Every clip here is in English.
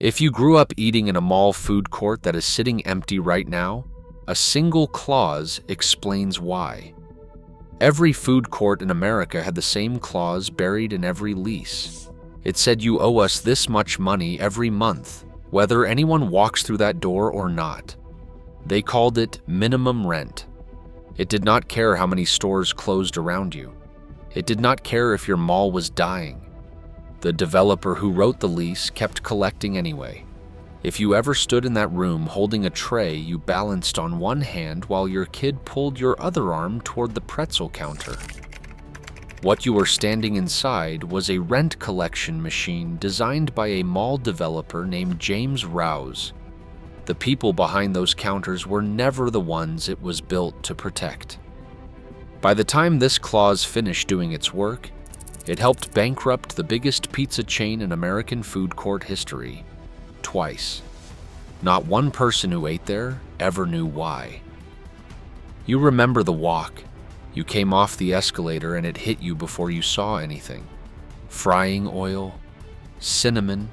If you grew up eating in a mall food court that is sitting empty right now, a single clause explains why. Every food court in America had the same clause buried in every lease. It said you owe us this much money every month, whether anyone walks through that door or not. They called it minimum rent. It did not care how many stores closed around you. It did not care if your mall was dying. The developer who wrote the lease kept collecting anyway. If you ever stood in that room holding a tray you balanced on one hand while your kid pulled your other arm toward the pretzel counter. What you were standing inside was a rent collection machine designed by a mall developer named James Rouse. The people behind those counters were never the ones it was built to protect. By the time this clause finished doing its work, it helped bankrupt the biggest pizza chain in American food court history, twice. Not one person who ate there ever knew why. You remember the walk. You came off the escalator and it hit you before you saw anything. Frying oil, cinnamon,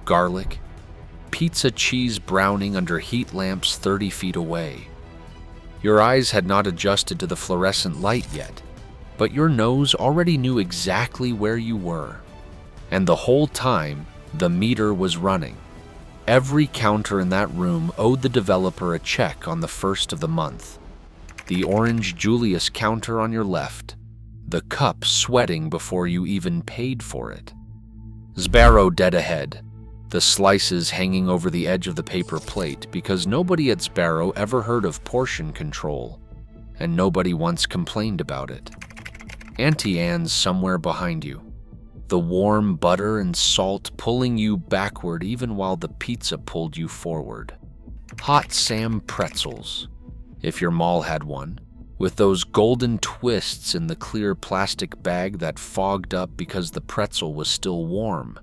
garlic, pizza cheese browning under heat lamps 30 feet away. Your eyes had not adjusted to the fluorescent light yet, but your nose already knew exactly where you were. And the whole time, the meter was running. Every counter in that room owed the developer a check on the first of the month. The orange Julius counter on your left, the cup sweating before you even paid for it. Sbarro dead ahead, the slices hanging over the edge of the paper plate because nobody at Sbarro ever heard of portion control, and nobody once complained about it. Auntie Anne's somewhere behind you, the warm butter and salt pulling you backward even while the pizza pulled you forward. Hot Sam pretzels, if your mall had one, with those golden twists in the clear plastic bag that fogged up because the pretzel was still warm.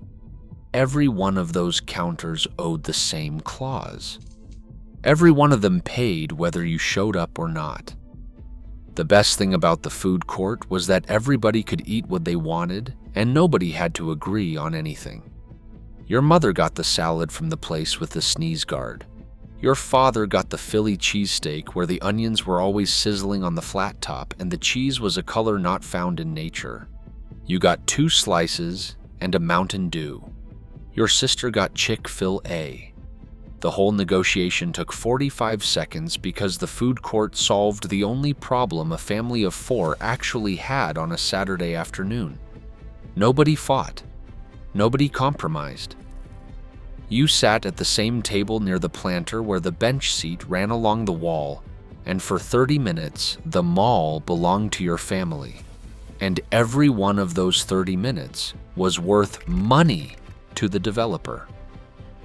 Every one of those counters owed the same clause. Every one of them paid whether you showed up or not. The best thing about the food court was that everybody could eat what they wanted and nobody had to agree on anything. Your mother got the salad from the place with the sneeze guard. Your father got the Philly cheesesteak where the onions were always sizzling on the flat top and the cheese was a color not found in nature. You got 2 slices and a Mountain Dew. Your sister got Chick-fil-A. The whole negotiation took 45 seconds because the food court solved the only problem a family of 4 actually had on a Saturday afternoon. Nobody fought. Nobody compromised. You sat at the same table near the planter where the bench seat ran along the wall, and for 30 minutes, the mall belonged to your family. And every one of those 30 minutes was worth money to the developer.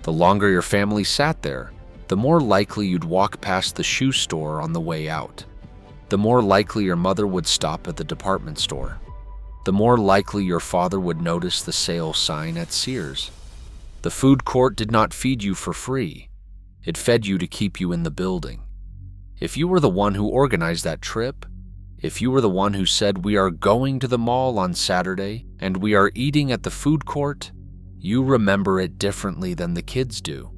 The longer your family sat there, the more likely you'd walk past the shoe store on the way out. The more likely your mother would stop at the department store. The more likely your father would notice the sale sign at Sears. The food court did not feed you for free. It fed you to keep you in the building. If you were the one who organized that trip, if you were the one who said we are going to the mall on Saturday and we are eating at the food court, you remember it differently than the kids do.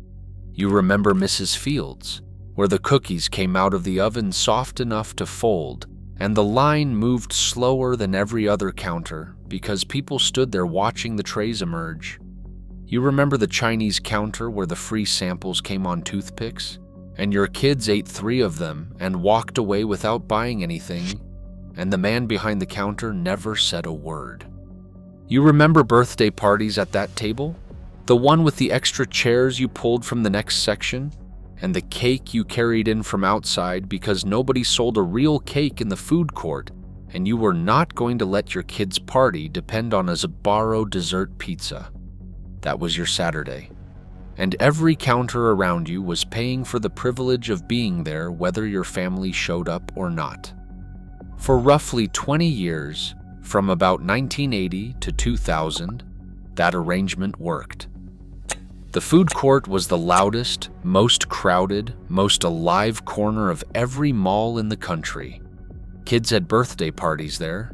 You remember Mrs. Fields, where the cookies came out of the oven soft enough to fold, and the line moved slower than every other counter because people stood there watching the trays emerge. You remember the Chinese counter where the free samples came on toothpicks, and your kids ate 3 of them and walked away without buying anything, and the man behind the counter never said a word. You remember birthday parties at that table? The one with the extra chairs you pulled from the next section? And the cake you carried in from outside because nobody sold a real cake in the food court, and you were not going to let your kids' party depend on a Sbarro dessert pizza. That was your Saturday. And every counter around you was paying for the privilege of being there whether your family showed up or not. For roughly 20 years, from about 1980 to 2000, that arrangement worked. The food court was the loudest, most crowded, most alive corner of every mall in the country. Kids had birthday parties there.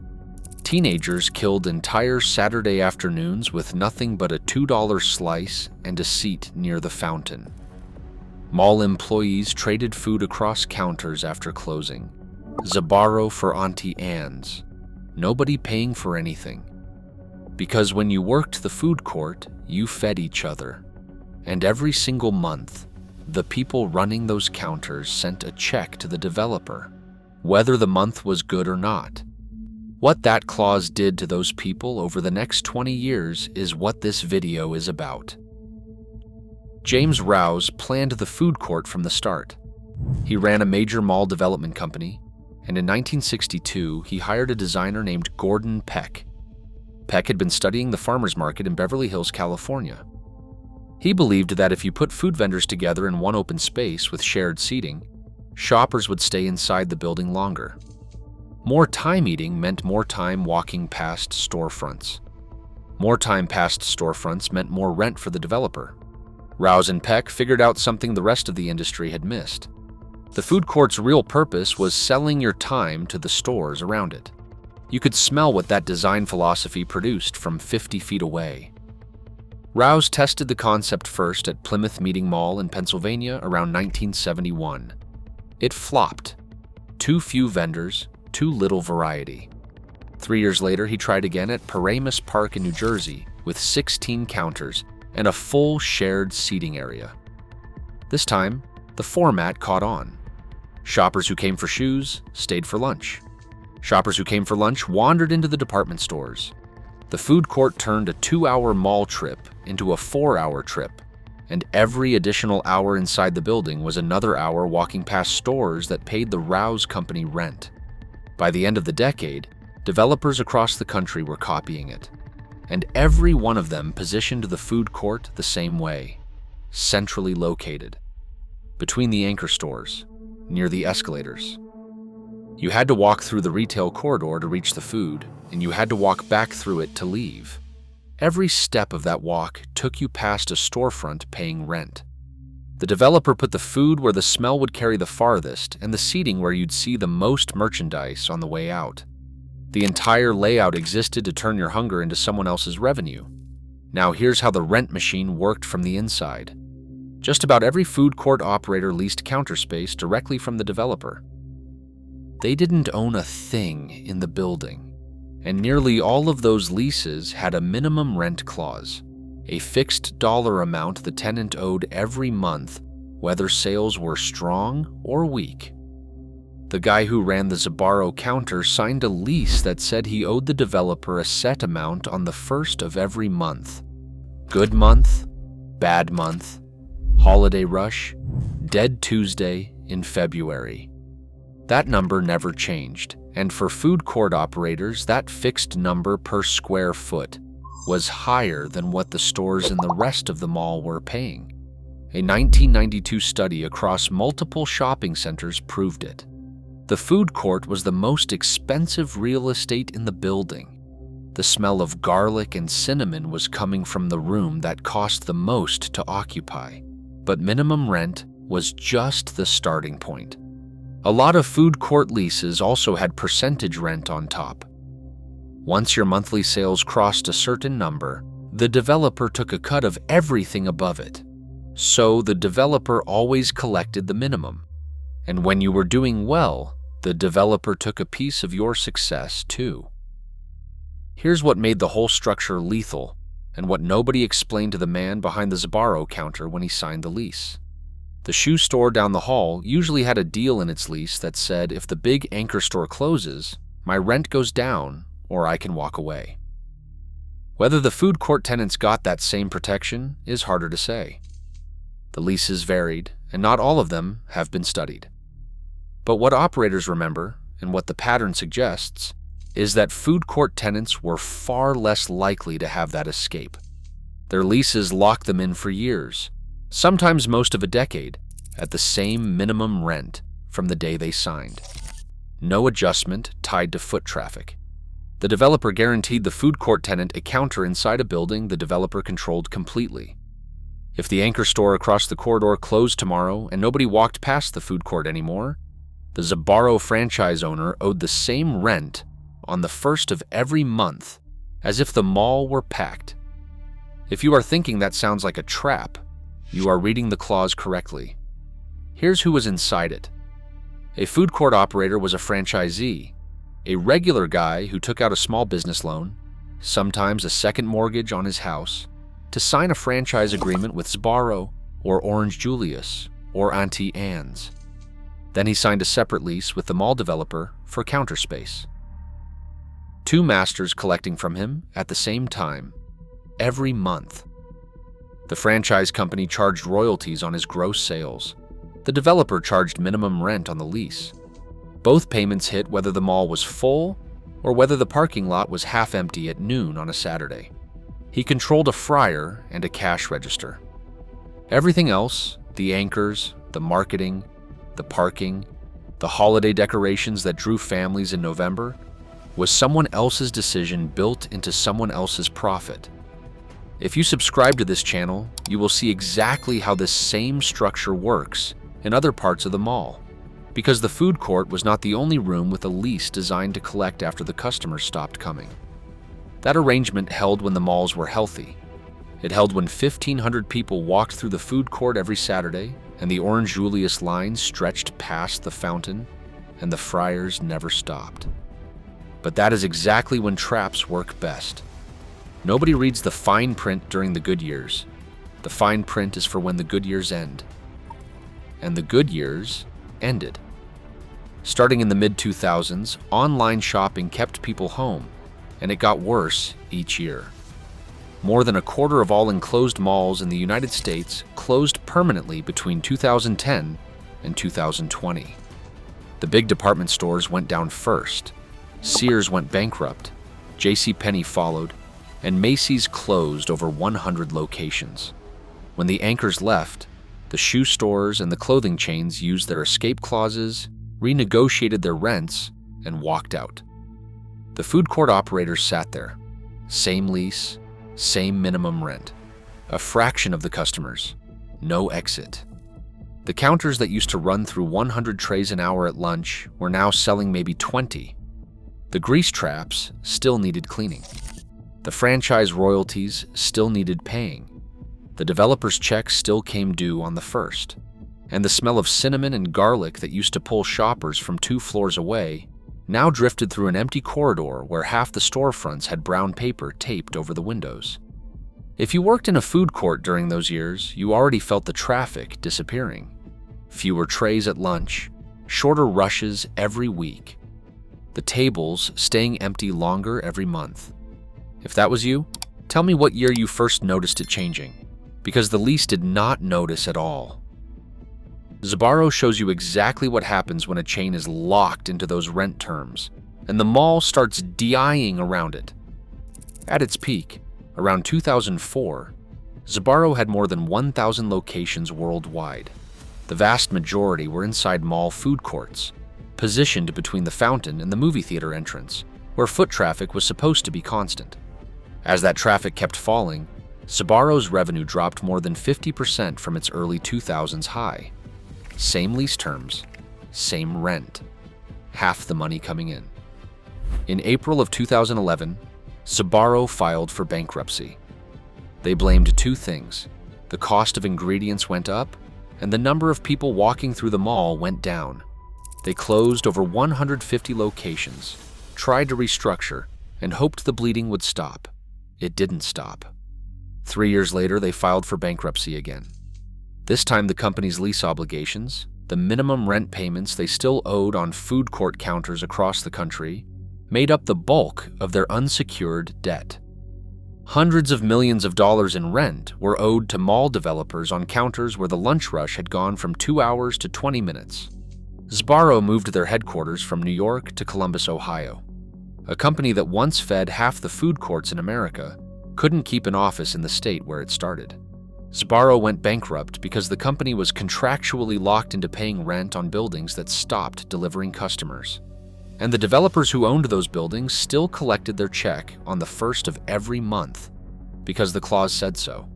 Teenagers killed entire Saturday afternoons with nothing but a $2 slice and a seat near the fountain. Mall employees traded food across counters after closing. Sbarro for Auntie Anne's. Nobody paying for anything. Because when you worked the food court, you fed each other. And every single month, the people running those counters sent a check to the developer, whether the month was good or not. What that clause did to those people over the next 20 years is what this video is about. James Rouse planned the food court from the start. He ran a major mall development company, and in 1962, he hired a designer named Gordon Peck. Peck had been studying the farmers market in Beverly Hills, California. He believed that if you put food vendors together in one open space with shared seating, shoppers would stay inside the building longer. More time eating meant more time walking past storefronts. More time past storefronts meant more rent for the developer. Rouse and Peck figured out something the rest of the industry had missed. The food court's real purpose was selling your time to the stores around it. You could smell what that design philosophy produced from 50 feet away. Rouse tested the concept first at Plymouth Meeting Mall in Pennsylvania around 1971. It flopped. Too few vendors, too little variety. 3 years later, he tried again at Paramus Park in New Jersey with 16 counters and a full shared seating area. This time, the format caught on. Shoppers who came for shoes stayed for lunch. Shoppers who came for lunch wandered into the department stores. The food court turned a 2-hour mall trip into a 4-hour trip, and every additional hour inside the building was another hour walking past stores that paid the Rouse Company rent. By the end of the decade, developers across the country were copying it, and every one of them positioned the food court the same way, centrally located, between the anchor stores, near the escalators. You had to walk through the retail corridor to reach the food, and you had to walk back through it to leave. Every step of that walk took you past a storefront paying rent. The developer put the food where the smell would carry the farthest and the seating where you'd see the most merchandise on the way out. The entire layout existed to turn your hunger into someone else's revenue. Now here's how the rent machine worked from the inside. Just about every food court operator leased counter space directly from the developer. They didn't own a thing in the building, and nearly all of those leases had a minimum rent clause, a fixed dollar amount the tenant owed every month, whether sales were strong or weak. The guy who ran the Sbarro counter signed a lease that said he owed the developer a set amount on the first of every month. Good month, bad month, holiday rush, dead Tuesday in February. That number never changed, and for food court operators, that fixed number per square foot was higher than what the stores in the rest of the mall were paying. A 1992 study across multiple shopping centers proved it. The food court was the most expensive real estate in the building. The smell of garlic and cinnamon was coming from the room that cost the most to occupy, but minimum rent was just the starting point. A lot of food court leases also had percentage rent on top. Once your monthly sales crossed a certain number, the developer took a cut of everything above it. So the developer always collected the minimum. And when you were doing well, the developer took a piece of your success too. Here's what made the whole structure lethal, and what nobody explained to the man behind the Sbarro counter when he signed the lease. The shoe store down the hall usually had a deal in its lease that said if the big anchor store closes, my rent goes down or I can walk away. Whether the food court tenants got that same protection is harder to say. The leases varied, and not all of them have been studied. But what operators remember, and what the pattern suggests, is that food court tenants were far less likely to have that escape. Their leases locked them in for years, sometimes most of a decade, at the same minimum rent from the day they signed. No adjustment tied to foot traffic. The developer guaranteed the food court tenant a counter inside a building the developer controlled completely. If the anchor store across the corridor closed tomorrow and nobody walked past the food court anymore, the Sbarro franchise owner owed the same rent on the first of every month, as if the mall were packed. If you are thinking that sounds like a trap, you are reading the clause correctly. Here's who was inside it. A food court operator was a franchisee, a regular guy who took out a small business loan, sometimes a second mortgage on his house, to sign a franchise agreement with Sbarro or Orange Julius or Auntie Anne's. Then he signed a separate lease with the mall developer for counter space. Two masters collecting from him at the same time, every month. The franchise company charged royalties on his gross sales. The developer charged minimum rent on the lease. Both payments hit whether the mall was full or whether the parking lot was half empty at noon on a Saturday. He controlled a fryer and a cash register. Everything else, the anchors, the marketing, the parking, the holiday decorations that drew families in November, was someone else's decision built into someone else's profit. If you subscribe to this channel, you will see exactly how this same structure works in other parts of the mall, because the food court was not the only room with a lease designed to collect after the customers stopped coming. That arrangement held when the malls were healthy. It held when 1,500 people walked through the food court every Saturday, and the Orange Julius line stretched past the fountain, and the fryers never stopped. But that is exactly when traps work best. Nobody reads the fine print during the good years. The fine print is for when the good years end. And the good years ended. Starting in the mid-2000s, online shopping kept people home, and it got worse each year. More than a quarter of all enclosed malls in the United States closed permanently between 2010 and 2020. The big department stores went down first. Sears went bankrupt, JCPenney followed, and Macy's closed over 100 locations. When the anchors left, the shoe stores and the clothing chains used their escape clauses, renegotiated their rents, and walked out. The food court operators sat there. Same lease, same minimum rent. A fraction of the customers. No exit. The counters that used to run through 100 trays an hour at lunch were now selling maybe 20. The grease traps still needed cleaning. The franchise royalties still needed paying. The developer's checks still came due on the first. And the smell of cinnamon and garlic that used to pull shoppers from 2 floors away now drifted through an empty corridor where half the storefronts had brown paper taped over the windows. If you worked in a food court during those years, you already felt the traffic disappearing. Fewer trays at lunch, shorter rushes every week. The tables staying empty longer every month. If that was you, tell me what year you first noticed it changing, because the lease did not notice at all. Sbarro shows you exactly what happens when a chain is locked into those rent terms, and the mall starts dying around it. At its peak, around 2004, Sbarro had more than 1,000 locations worldwide. The vast majority were inside mall food courts, positioned between the fountain and the movie theater entrance, where foot traffic was supposed to be constant. As that traffic kept falling, Sbarro's revenue dropped more than 50% from its early 2000s high. Same lease terms, same rent, half the money coming in. In April of 2011, Sbarro filed for bankruptcy. They blamed 2 things. The cost of ingredients went up, and the number of people walking through the mall went down. They closed over 150 locations, tried to restructure, and hoped the bleeding would stop. It didn't stop. 3 years later, they filed for bankruptcy again. This time, the company's lease obligations, the minimum rent payments they still owed on food court counters across the country, made up the bulk of their unsecured debt. Hundreds of millions of dollars in rent were owed to mall developers on counters where the lunch rush had gone from 2 hours to 20 minutes. Sbarro moved their headquarters from New York to Columbus, Ohio. A company that once fed half the food courts in America couldn't keep an office in the state where it started. Sbarro went bankrupt because the company was contractually locked into paying rent on buildings that stopped delivering customers. And the developers who owned those buildings still collected their check on the first of every month because the clause said so.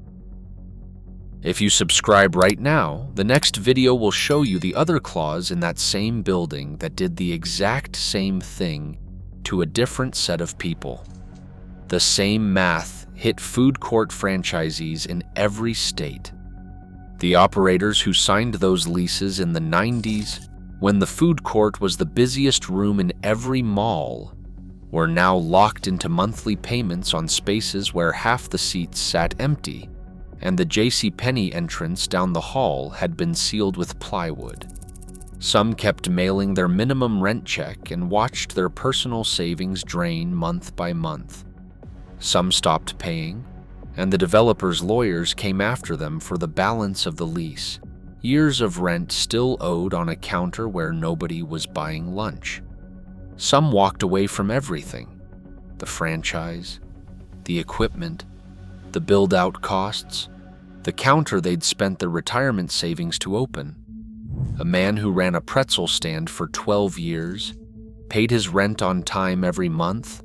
If you subscribe right now, the next video will show you the other clause in that same building that did the exact same thing to a different set of people. The same math hit food court franchisees in every state. The operators who signed those leases in the 90s, when the food court was the busiest room in every mall, were now locked into monthly payments on spaces where half the seats sat empty, and the JCPenney entrance down the hall had been sealed with plywood. Some kept mailing their minimum rent check and watched their personal savings drain month by month. Some stopped paying, and the developer's lawyers came after them for the balance of the lease, years of rent still owed on a counter where nobody was buying lunch. Some walked away from everything: the franchise, the equipment, the build-out costs, the counter they'd spent their retirement savings to open. A man who ran a pretzel stand for 12 years, paid his rent on time every month,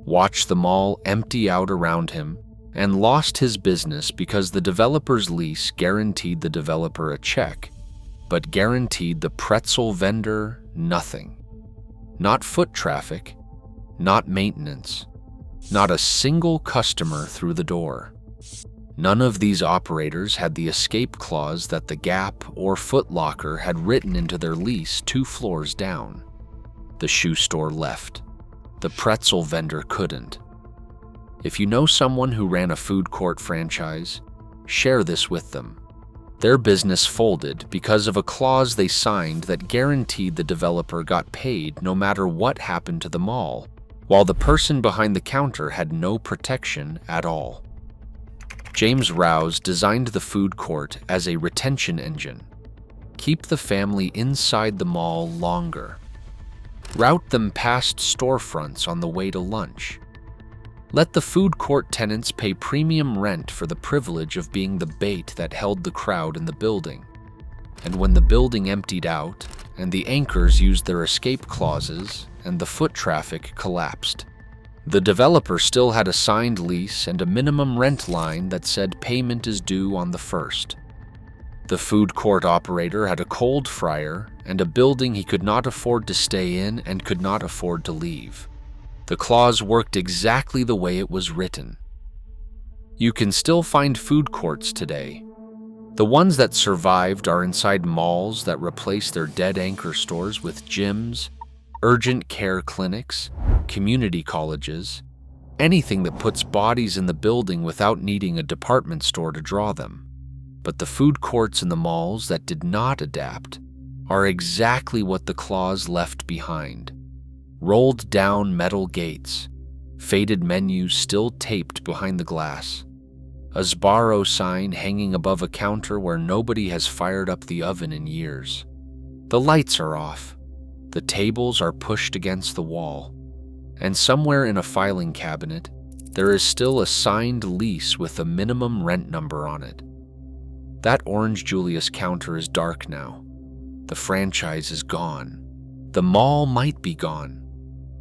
watched the mall empty out around him, and lost his business because the developer's lease guaranteed the developer a check, but guaranteed the pretzel vendor nothing. Not foot traffic, not maintenance, not a single customer through the door. None of these operators had the escape clause that the Gap or Foot Locker had written into their lease 2 floors down. The shoe store left. The pretzel vendor couldn't. If you know someone who ran a food court franchise, share this with them. Their business folded because of a clause they signed that guaranteed the developer got paid no matter what happened to the mall, while the person behind the counter had no protection at all. James Rouse designed the food court as a retention engine. Keep the family inside the mall longer. Route them past storefronts on the way to lunch. Let the food court tenants pay premium rent for the privilege of being the bait that held the crowd in the building. And when the building emptied out, and the anchors used their escape clauses, and the foot traffic collapsed, the developer still had a signed lease and a minimum rent line that said payment is due on the 1st. The food court operator had a cold fryer and a building he could not afford to stay in and could not afford to leave. The clause worked exactly the way it was written. You can still find food courts today. The ones that survived are inside malls that replaced their dead anchor stores with gyms, urgent care clinics, community colleges, anything that puts bodies in the building without needing a department store to draw them. But the food courts in the malls that did not adapt are exactly what the clause left behind. Rolled down metal gates, faded menus still taped behind the glass, a Sbarro sign hanging above a counter where nobody has fired up the oven in years. The lights are off, the tables are pushed against the wall, and somewhere in a filing cabinet, there is still a signed lease with a minimum rent number on it. That orange Julius counter is dark now. The franchise is gone. The mall might be gone.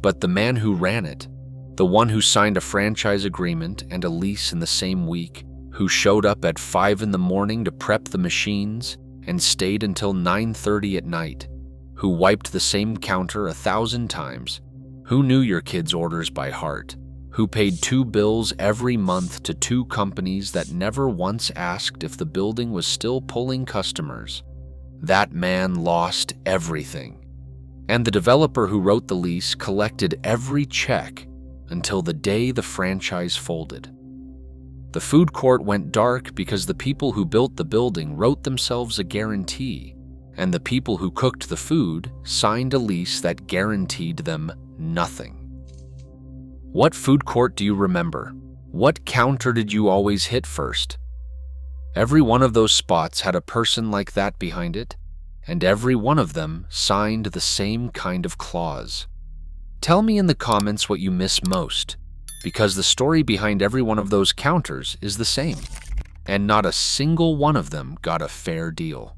But the man who ran it, the one who signed a franchise agreement and a lease in the same week, who showed up at 5 in the morning to prep the machines and stayed until 9:30 at night, who wiped the same counter 1,000 times, who knew your kids' orders by heart, who paid 2 bills every month to 2 companies that never once asked if the building was still pulling customers. That man lost everything. And the developer who wrote the lease collected every check until the day the franchise folded. The food court went dark because the people who built the building wrote themselves a guarantee, and the people who cooked the food signed a lease that guaranteed them nothing. What food court do you remember? What counter did you always hit first? Every one of those spots had a person like that behind it, and every one of them signed the same kind of clause. Tell me in the comments what you miss most, because the story behind every one of those counters is the same, and not a single one of them got a fair deal.